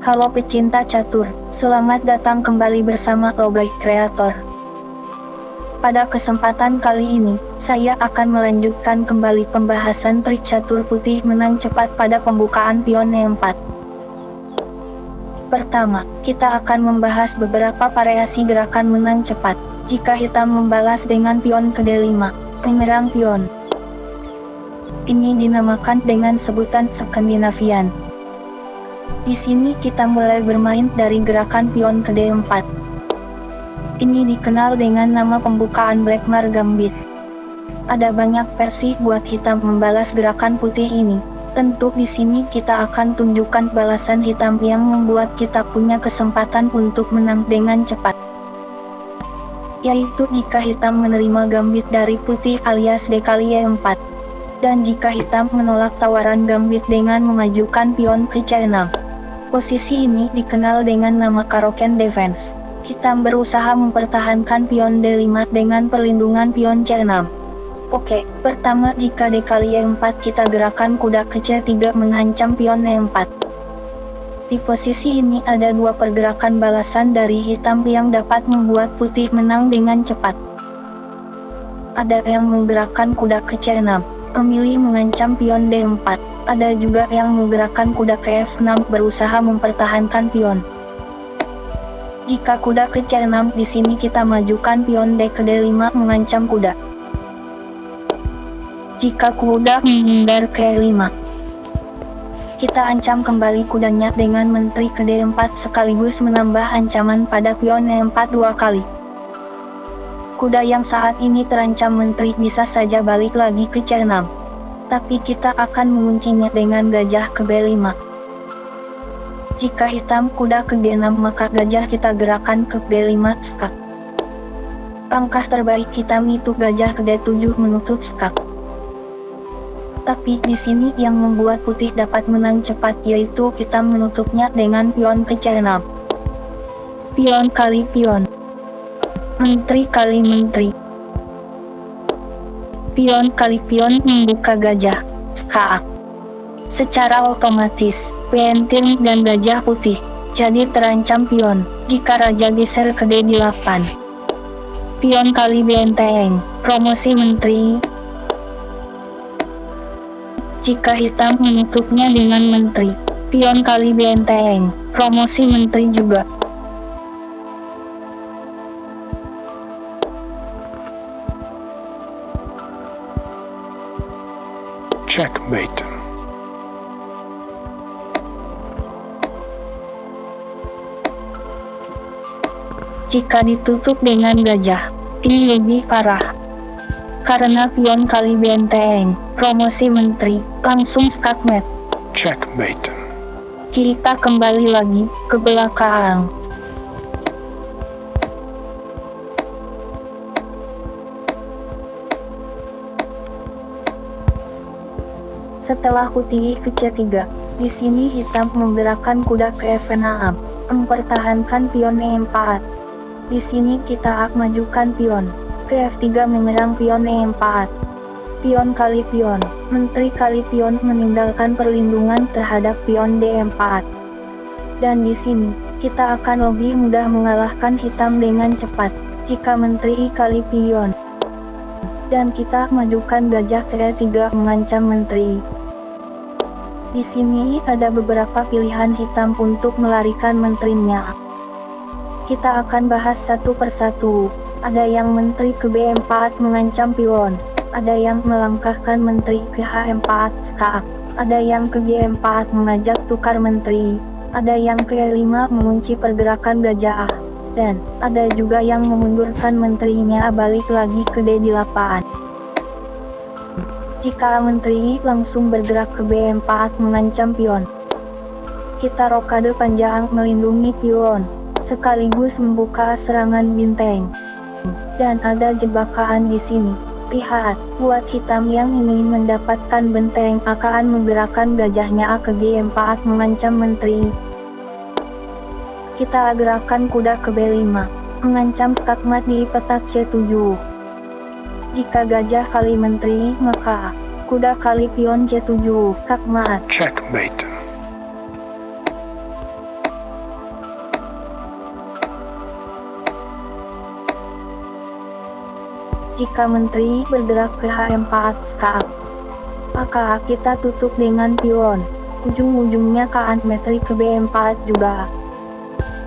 Halo pecinta catur, selamat datang kembali bersama Rogai Creator. Pada kesempatan kali ini, saya akan melanjutkan kembali pembahasan trik catur putih menang cepat pada pembukaan pion E4. Pertama, kita akan membahas beberapa variasi gerakan menang cepat. Jika hitam membalas dengan pion ke D5, menyerang pion. Ini dinamakan dengan sebutan Skandinavian. Di sini kita mulai bermain dari gerakan pion ke D4. Ini dikenal dengan nama pembukaan Blackmar Gambit. Ada banyak versi buat hitam membalas gerakan putih ini. Tentu di sini kita akan tunjukkan balasan hitam yang membuat kita punya kesempatan untuk menang dengan cepat. Yaitu jika hitam menerima gambit dari putih alias D kali E4. Dan jika hitam menolak tawaran gambit dengan memajukan pion ke C6. Posisi ini dikenal dengan nama Karoken Defense. Hitam berusaha mempertahankan pion D5 dengan perlindungan pion C6. Oke, pertama jika D kali E4 kita gerakan kuda ke C3 mengancam pion E4. Di posisi ini ada dua pergerakan balasan dari hitam yang dapat membuat putih menang dengan cepat. Ada yang menggerakkan kuda ke C6, memilih mengancam pion D4. Ada juga yang menggerakkan kuda ke F6 berusaha mempertahankan pion. Jika kuda ke C6 di sini kita majukan pion D ke D5 mengancam kuda. Jika kuda menghindar ke E5, kita ancam kembali kudanya dengan menteri ke D4 sekaligus menambah ancaman pada pion E4 dua kali. Kuda yang saat ini terancam menteri bisa saja balik lagi ke C6. Tapi kita akan menguncinya dengan gajah ke B5. Jika hitam kuda ke D6 maka gajah kita gerakan ke B5 skak. Langkah terbaik hitam itu gajah ke D7 menutup skak. Tapi di sini yang membuat putih dapat menang cepat yaitu kita menutupnya dengan pion ke C6. Pion kali pion. Menteri kali menteri. Pion kali pion membuka gajah, skak. Secara otomatis, pentil dan gajah putih jadi terancam pion jika raja geser ke D8. Pion kali benteng, promosi menteri. Jika hitam menutupnya dengan menteri, pion kali benteng, promosi menteri juga. Checkmate. Jika ditutup dengan gajah, ini lebih parah. Karena pion kali benteng, promosi menteri, langsung skakmat. Checkmate. Kita kembali lagi ke belakang. Setelah putih ke C3, di sini hitam menggerakkan kuda ke F6, mempertahankan pion E4. Di sini kita majukan pion ke F3 menyerang pion E4. Pion kali pion, menteri kali pion meninggalkan perlindungan terhadap pion D4. Dan di sini, kita akan lebih mudah mengalahkan hitam dengan cepat, jika menteri kali pion. Dan kita majukan gajah ke E3 mengancam menteri. Di sini ada beberapa pilihan hitam untuk melarikan menterinya. Kita akan bahas satu persatu. Ada yang menteri ke B4 mengancam pion. Ada yang melangkahkan menteri ke H4 skak. Ada yang ke G4 mengajak tukar menteri. Ada yang ke E5 mengunci pergerakan gajah. Dan ada juga yang memundurkan menterinya balik lagi ke D8. Jika menteri langsung bergerak ke B4 mengancam pion, kita rokade panjang melindungi pion, sekaligus membuka serangan bintang. Dan ada jebakan di sini. Lihat, buat hitam yang ingin mendapatkan benteng akan menggerakkan gajahnya ke G4 mengancam menteri. Kita gerakkan kuda ke B5, mengancam skakmat di petak C7. Jika gajah kali menteri, maka kuda kali pion C7, skakmat. Checkmate. Jika menteri bergerak ke H4 SKA, maka kita tutup dengan pion. Ujung-ujungnya ke antmetri ke B4 juga.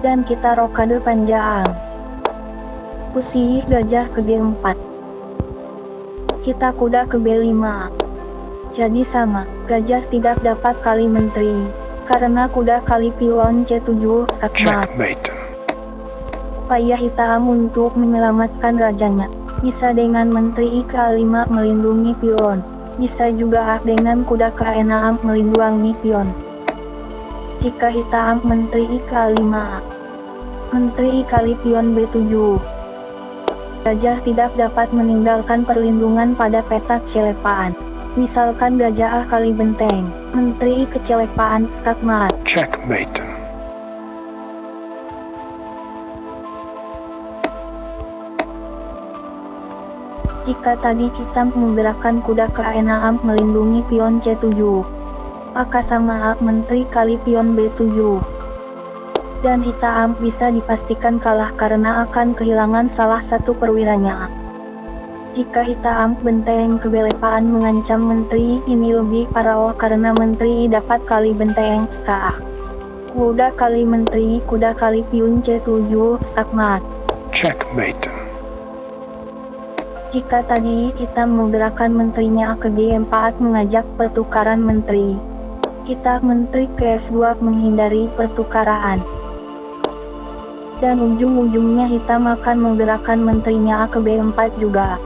Dan kita rokade panjang. Putih gajah ke G4. Kita kuda ke B5. Jadi sama, gajah tidak dapat kali menteri. Karena kuda kali pion C7 skakmat. Checkmate. Upaya hitam untuk menyelamatkan rajanya. Bisa dengan menteri ke A5 melindungi pion. Bisa juga dengan kuda ke A6 melindungi pion. Jika hitam menteri ke A5, menteri kali pion B7, gajah tidak dapat meninggalkan perlindungan pada petak celepaan. Misalkan gajah A kali benteng, menteri ke celepaan skakmat. Checkmate. Jika tadi hitam menggerakkan kuda ke A6 melindungi pion C7, maka sama A menteri kali pion B7. Dan hitam bisa dipastikan kalah karena akan kehilangan salah satu perwiranya. Jika hitam benteng ke B8 mengancam menteri ini lebih parah karena menteri dapat kali benteng SKA. Kuda kali menteri, kuda kali pion C7 skakmat. Checkmate. Jika tadi hitam menggerakkan menterinya ke G4 mengajak pertukaran menteri, kita menteri ke F2 menghindari pertukaran. Dan ujung-ujungnya hitam akan menggerakkan menterinya ke B4 juga.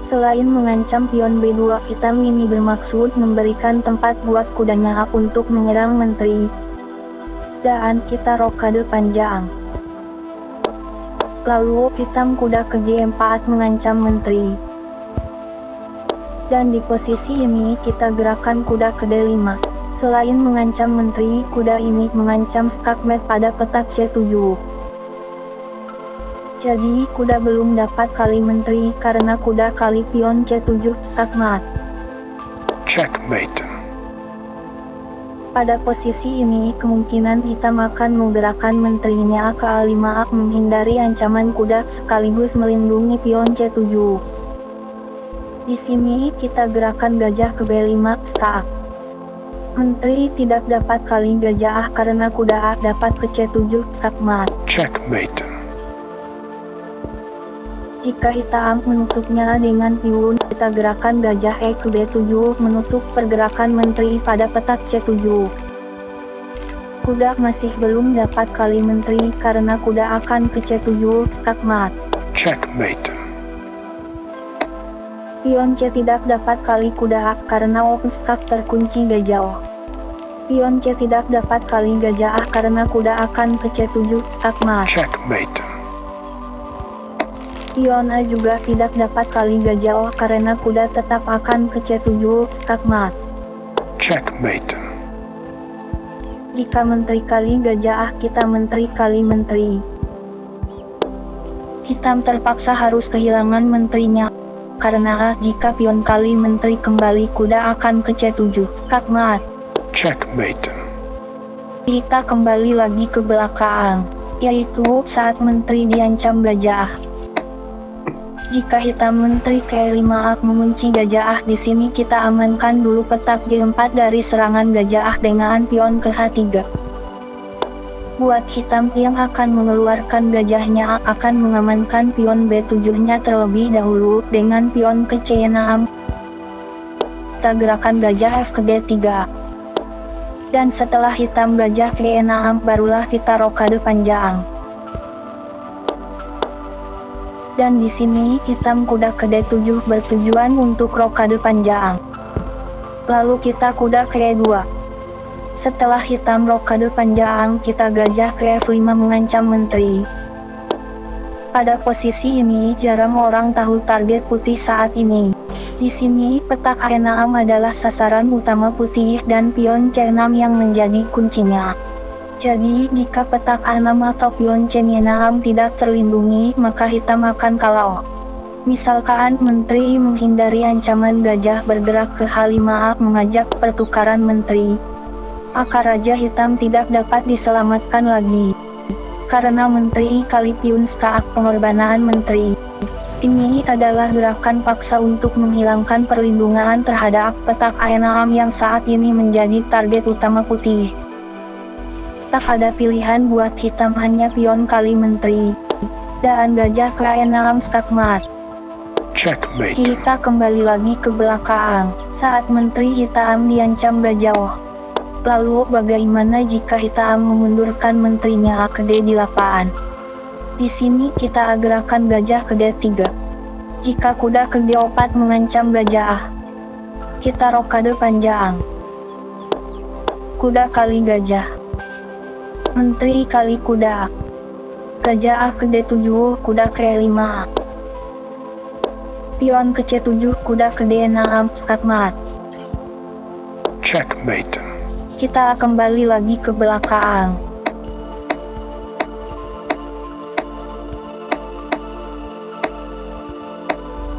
Selain mengancam pion B2, hitam ini bermaksud memberikan tempat buat kudanya A untuk menyerang menteri. Dan kita rokade panjang. Lalu hitam kuda ke G4 mengancam menteri. Dan di posisi ini kita gerakan kuda ke D5. Selain mengancam menteri, kuda ini mengancam skakmat pada petak C7. Jadi kuda belum dapat kali menteri karena kuda kali pion C7 skakmat. Checkmate. Pada posisi ini kemungkinan hitam akan menggerakkan menterinya ke A5 menghindari ancaman kuda sekaligus melindungi pion C7. Di sini kita gerakan gajah ke B5 SKA. Menteri tidak dapat kali gajah A karena kuda A dapat ke C7 skakmat. Checkmate. Jika hitam menutupnya dengan pion, kita gerakan gajah E ke B7 menutup pergerakan menteri pada petak C7. Kuda masih belum dapat kali menteri karena kuda akan ke C7 skakmat. Checkmate. Pion C tidak dapat kali kuda A karena open skak terkunci gajah O. Pion C tidak dapat kali gajah A karena kuda akan ke C7 skakmat. Checkmate. Pion A juga tidak dapat kali gajah O karena kuda tetap akan ke C7 skakmat. Checkmate. Jika menteri kali gajah A, kita menteri kali menteri. Hitam terpaksa harus kehilangan menterinya. Karena A, jika pion kali menteri kembali kuda akan ke C7 skakmat. Checkmate. Kita kembali lagi ke belakang, yaitu saat menteri diancam gajah A. Jika hitam menteri ke E5 mengunci gajah A, di sini kita amankan dulu petak G4 dari serangan gajah A dengan pion ke H3. Buat hitam yang akan mengeluarkan gajahnya A akan mengamankan pion B7-nya terlebih dahulu dengan pion ke C6. Kita gerakan gajah F ke D3. Dan setelah hitam gajah ke E6 barulah kita rokade panjang. Dan di sini hitam kuda ke D7 bertujuan untuk rokade panjang. Lalu kita kuda ke E2. Setelah hitam rokade panjang, kita gajah ke F5 mengancam menteri. Pada posisi ini jarang orang tahu target putih saat ini. Di sini petak A6 adalah sasaran utama putih dan pion C6 yang menjadi kuncinya. Jadi, jika petak A6 atau pion C6 tidak terlindungi, maka hitam akan kalah. Misalkan menteri menghindari ancaman gajah bergerak ke H5 mengajak pertukaran menteri, maka raja hitam tidak dapat diselamatkan lagi. Karena menteri kali pion SKA pengorbanan menteri. Ini adalah gerakan paksa untuk menghilangkan perlindungan terhadap petak A6 yang saat ini menjadi target utama putih. Tak ada pilihan buat hitam, hanya pion kali menteri. Dan gajah ke A6 skakmat. Checkmate. Kita kembali lagi ke belakang, saat menteri hitam diancam gajah. Lalu bagaimana jika hitam memundurkan menterinya ke D8? Di sini kita gerakan gajah ke D3. Jika kuda ke D4 mengancam gajah, kita rokade panjang. Kuda kali gajah. Menteri kali kuda. Gajah ke D7, kuda ke E5. Pion ke C7, kuda ke D6, skakmat. Checkmate. Kita kembali lagi ke belakang.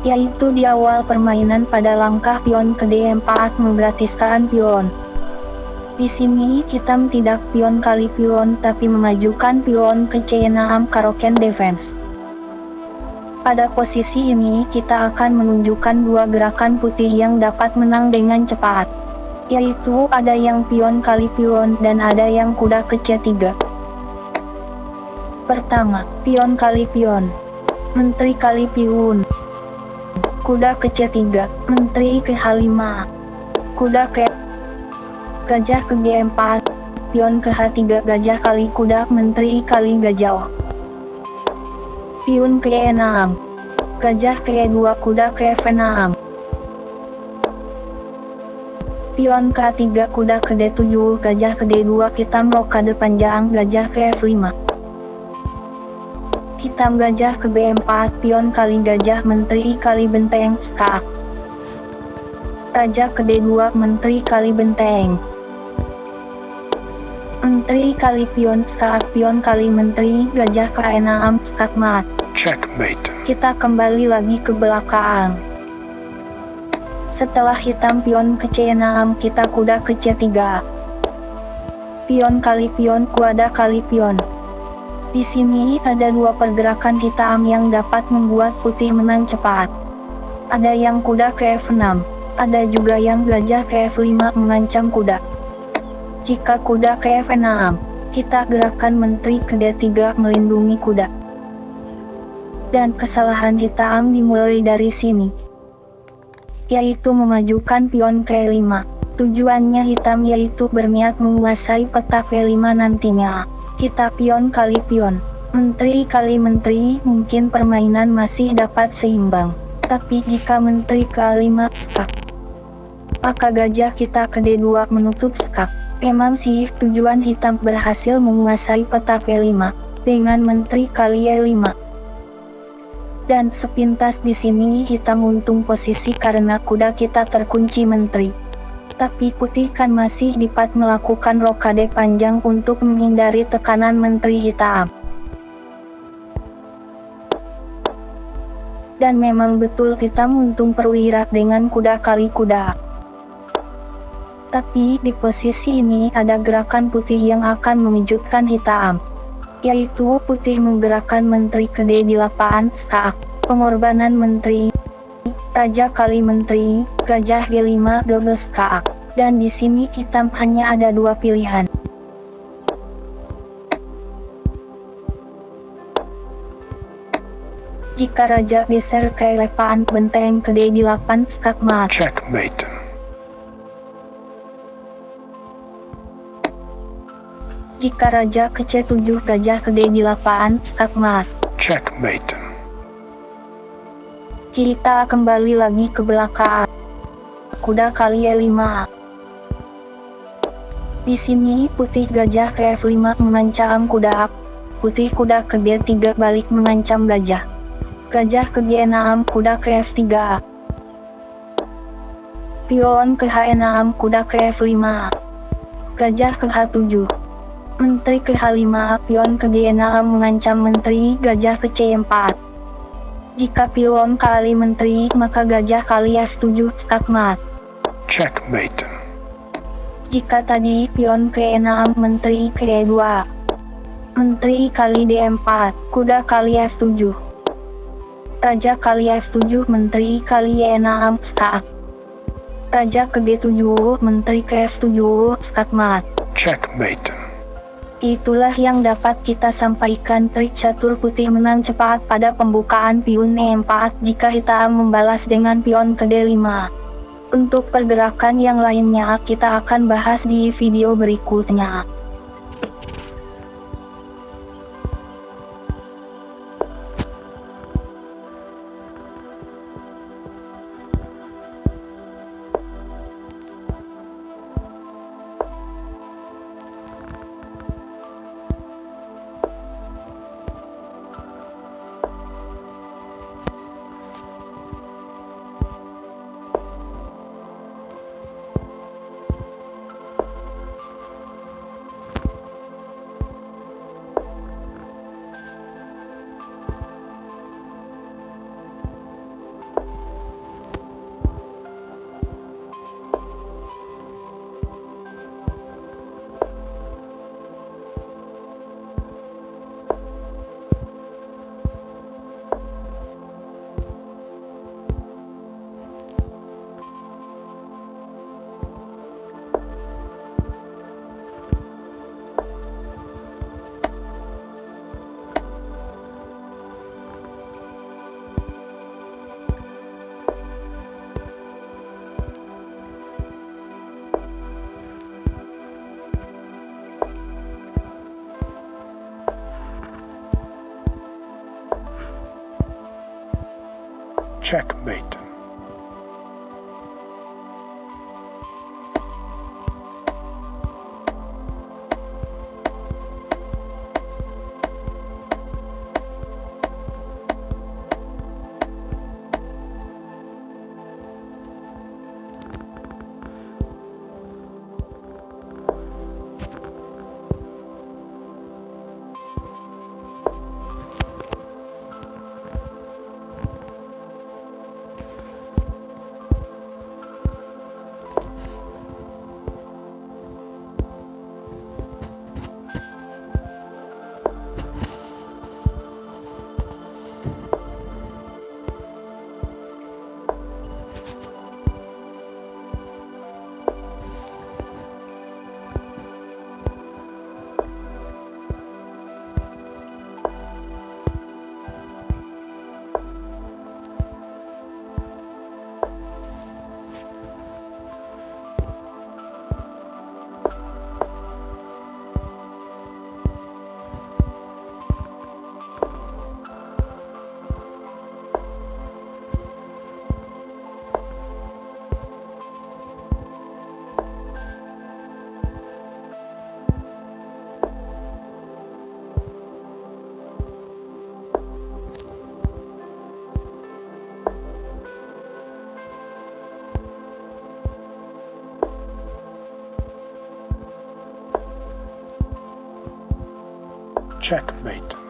Yaitu di awal permainan pada langkah pion ke D4 menggratiskan pion. Di sini hitam tidak pion kali pion tapi memajukan pion ke C6 karoken defense. Pada posisi ini kita akan menunjukkan dua gerakan putih yang dapat menang dengan cepat. Yaitu ada yang pion kali pion dan ada yang kuda ke C3. Pertama, pion kali pion. Menteri kali pion. Kuda ke C3, menteri ke H5. Kuda ke gajah ke G4, pion ke H3, gajah kali kuda, menteri kali gajah. Pion ke E6, gajah ke E2, kuda ke F6. Pion ke A3, kuda ke D7, gajah ke D2, hitam rokade panjang, gajah ke F5. Hitam gajah ke B4, pion kali gajah, menteri kali benteng, skak. Raja ke D2, menteri kali benteng. Menteri kali pion, skak, pion kali menteri, gajah ke A6, skakmat. Checkmate. Kita kembali lagi ke belakang. Setelah hitam pion ke C6, kita kuda ke C3. Pion kali pion, kuda kali pion. Di sini ada dua pergerakan hitam yang dapat membuat putih menang cepat. Ada yang kuda ke F6, ada juga yang gajah ke F5 mengancam kuda. Jika kuda ke F6, kita gerakan menteri ke D3 melindungi kuda. Dan kesalahan hitam dimulai dari sini, yaitu memajukan pion ke E5. Tujuannya hitam yaitu berniat menguasai petak E5 nantinya. Kita pion kali pion, menteri kali menteri, mungkin permainan masih dapat seimbang. Tapi jika menteri ke A5 skak, maka gajah kita ke D2 menutup skak. Memang sih tujuan hitam berhasil menguasai petak E5 dengan menteri kali E5. Dan sepintas di sini hitam untung posisi karena kuda kita terkunci menteri. Tapi putih kan masih dapat melakukan rokade panjang untuk menghindari tekanan menteri hitam. Dan memang betul hitam untung perwira dengan kuda kali kuda. Tapi di posisi ini ada gerakan putih yang akan mengejutkan hitam. Yaitu putih menggerakkan menteri ke D8 skak. Pengorbanan menteri. Raja kali menteri, gajah G5 double skak. Dan di sini hitam hanya ada dua pilihan. Jika raja geser ke E8, benteng ke D8 skakmat. Checkmate. Jika raja ke C7, gajah ke D8 skakmat. Checkmate. Kita kembali lagi ke belakang. Kuda kali E5. Di sini putih gajah ke F5 mengancam kuda. Putih kuda ke D3 balik mengancam gajah. Gajah ke G6, kuda ke F3. Pion ke H6, kuda ke F5. Gajah ke H7. Menteri ke H5, pion ke G6 mengancam menteri, gajah ke C4. Jika pion kali menteri, maka gajah kali F7 skakmat. Checkmate. Jika tadi pion ke E6, menteri ke E2. Menteri kali D4, kuda kali F7. Raja kali F7 Menteri kali E6 Skak. Raja ke G7 Menteri ke F7 Skakmat. Checkmate. Itulah yang dapat kita sampaikan. Trik catur putih menang cepat pada pembukaan pion E4 jika hitam membalas dengan pion ke D5. Untuk pergerakan yang lainnya kita akan bahas di video berikutnya. Checkmate. Checkmate.